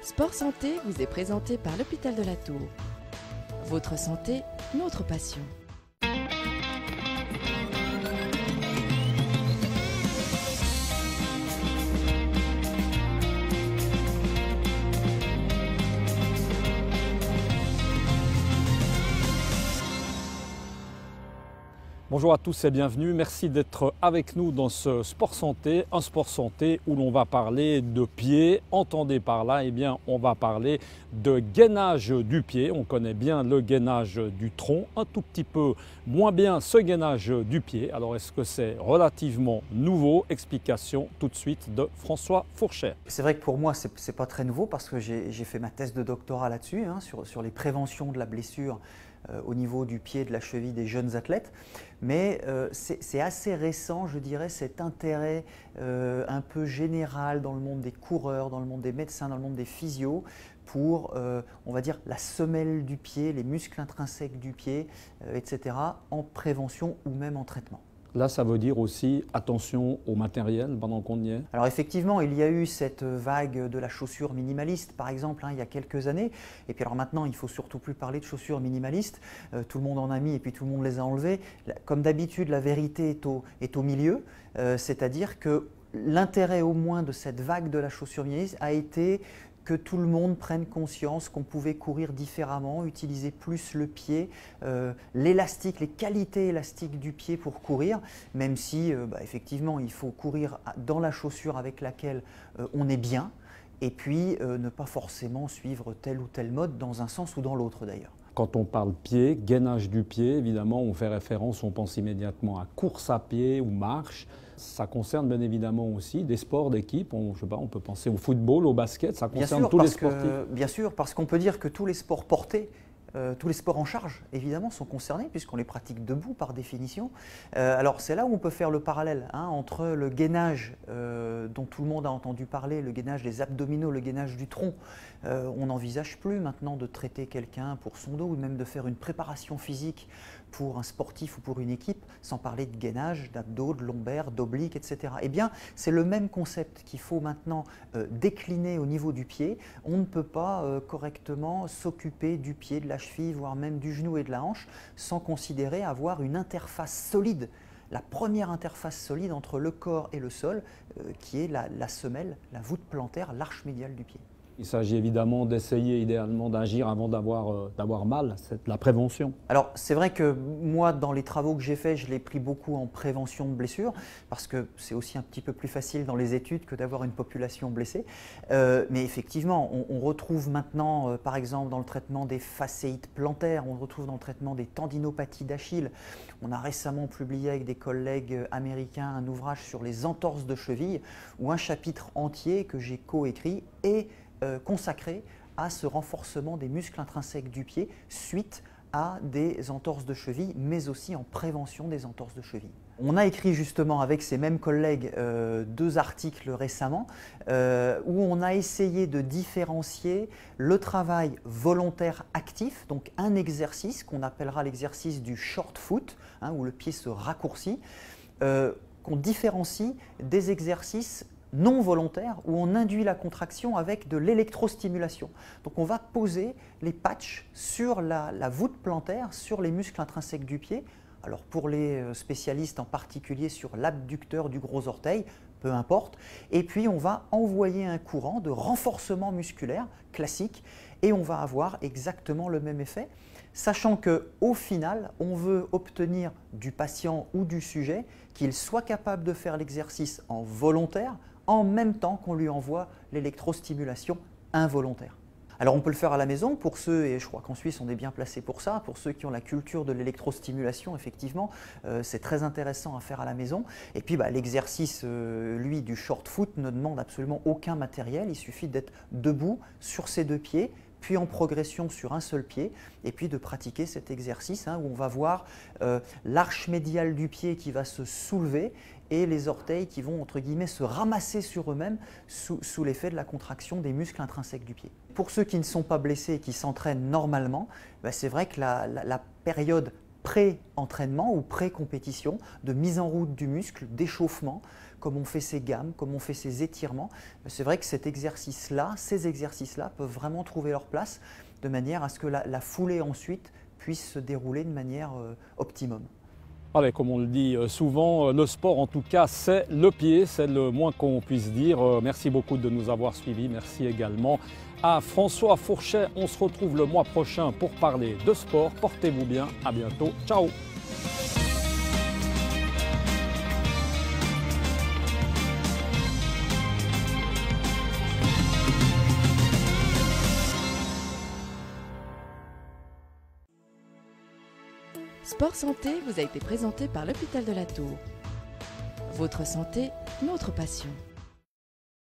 Sport Santé vous est présenté par l'Hôpital de la Tour. Votre santé, notre passion. Bonjour à tous et bienvenue. Merci d'être avec nous dans ce Sport Santé, un Sport Santé où l'on va parler de pied. Entendez par là, on va parler de gainage du pied. On connaît bien le gainage du tronc, un tout petit peu moins bien ce gainage du pied. Alors est-ce que c'est relativement nouveau? Explication tout de suite de François Fourchet. C'est vrai que pour moi, c'est pas très nouveau parce que j'ai fait ma thèse de doctorat là-dessus, sur les préventions de la blessure au niveau du pied et de la cheville des jeunes athlètes. Mais c'est assez récent, je dirais, cet intérêt un peu général dans le monde des coureurs, dans le monde des médecins, dans le monde des physios, pour, on va dire, la semelle du pied, les muscles intrinsèques du pied, etc., en prévention ou même en traitement. Là, ça veut dire aussi attention au matériel pendant qu'on y est. Alors effectivement, il y a eu cette vague de la chaussure minimaliste, par exemple, il y a quelques années. Et puis alors maintenant, il ne faut surtout plus parler de chaussures minimalistes. Tout le monde en a mis et puis tout le monde les a enlevées. Comme d'habitude, la vérité est au milieu. C'est-à-dire que l'intérêt au moins de cette vague de la chaussure minimaliste a été que tout le monde prenne conscience qu'on pouvait courir différemment, utiliser plus le pied, l'élastique, les qualités élastiques du pied pour courir, même si effectivement il faut courir dans la chaussure avec laquelle on est bien, et puis ne pas forcément suivre tel ou tel mode dans un sens ou dans l'autre d'ailleurs. Quand on parle pied, gainage du pied, évidemment, on fait référence, on pense immédiatement à course à pied ou marche. Ça concerne bien évidemment aussi des sports d'équipe. On peut penser au football, au basket, ça concerne tous les sportifs. Bien sûr, parce qu'on peut dire que tous les sports portés, tous les sports en charge, évidemment, sont concernés puisqu'on les pratique debout par définition. Alors c'est là où on peut faire le parallèle entre le gainage dont tout le monde a entendu parler, le gainage des abdominaux, le gainage du tronc. On n'envisage plus maintenant de traiter quelqu'un pour son dos ou même de faire une préparation physique pour un sportif ou pour une équipe, sans parler de gainage, d'abdos, de lombaires, d'obliques, etc. Eh bien, c'est le même concept qu'il faut maintenant décliner au niveau du pied. On ne peut pas correctement s'occuper du pied, de la cheville, voire même du genou et de la hanche, sans considérer avoir une interface solide, la première interface solide entre le corps et le sol, qui est la semelle, la voûte plantaire, l'arche médiale du pied. Il s'agit évidemment d'essayer idéalement d'agir avant d'avoir mal, c'est la prévention. Alors c'est vrai que moi dans les travaux que j'ai faits, je l'ai pris beaucoup en prévention de blessures parce que c'est aussi un petit peu plus facile dans les études que d'avoir une population blessée. Mais effectivement, on retrouve maintenant par exemple dans le traitement des fasciites plantaires, on retrouve dans le traitement des tendinopathies d'Achille. On a récemment publié avec des collègues américains un ouvrage sur les entorses de cheville où un chapitre entier que j'ai coécrit est consacré à ce renforcement des muscles intrinsèques du pied suite à des entorses de cheville, mais aussi en prévention des entorses de cheville. On a écrit justement avec ces mêmes collègues 2 articles récemment où on a essayé de différencier le travail volontaire actif, donc un exercice qu'on appellera l'exercice du short foot, où le pied se raccourcit, qu'on différencie des exercices non volontaire où on induit la contraction avec de l'électrostimulation. Donc on va poser les patchs sur la voûte plantaire, sur les muscles intrinsèques du pied. Alors pour les spécialistes en particulier sur l'abducteur du gros orteil, peu importe. Et puis on va envoyer un courant de renforcement musculaire classique et on va avoir exactement le même effet. Sachant qu'au final, on veut obtenir du patient ou du sujet qu'il soit capable de faire l'exercice en volontaire, en même temps qu'on lui envoie l'électrostimulation involontaire. Alors on peut le faire à la maison pour ceux, et je crois qu'en Suisse on est bien placé pour ça, pour ceux qui ont la culture de l'électrostimulation, effectivement, c'est très intéressant à faire à la maison. Et puis l'exercice, lui, du short foot ne demande absolument aucun matériel, il suffit d'être debout sur ses 2 pieds, puis en progression sur un seul pied, et puis de pratiquer cet exercice où on va voir l'arche médiale du pied qui va se soulever et les orteils qui vont, entre guillemets, se ramasser sur eux-mêmes sous l'effet de la contraction des muscles intrinsèques du pied. Pour ceux qui ne sont pas blessés et qui s'entraînent normalement, c'est vrai que la période pré-entraînement ou pré-compétition, de mise en route du muscle, d'échauffement, comme on fait ses gammes, comme on fait ses étirements. C'est vrai que ces exercices-là peuvent vraiment trouver leur place de manière à ce que la foulée ensuite puisse se dérouler de manière optimum. Allez, comme on le dit souvent, le sport en tout cas c'est le pied, c'est le moins qu'on puisse dire. Merci beaucoup de nous avoir suivis, merci également à François Fourchet. On se retrouve le mois prochain pour parler de sport. Portez-vous bien, à bientôt, ciao. Sport Santé vous a été présenté par l'Hôpital de la Tour. Votre santé, notre passion.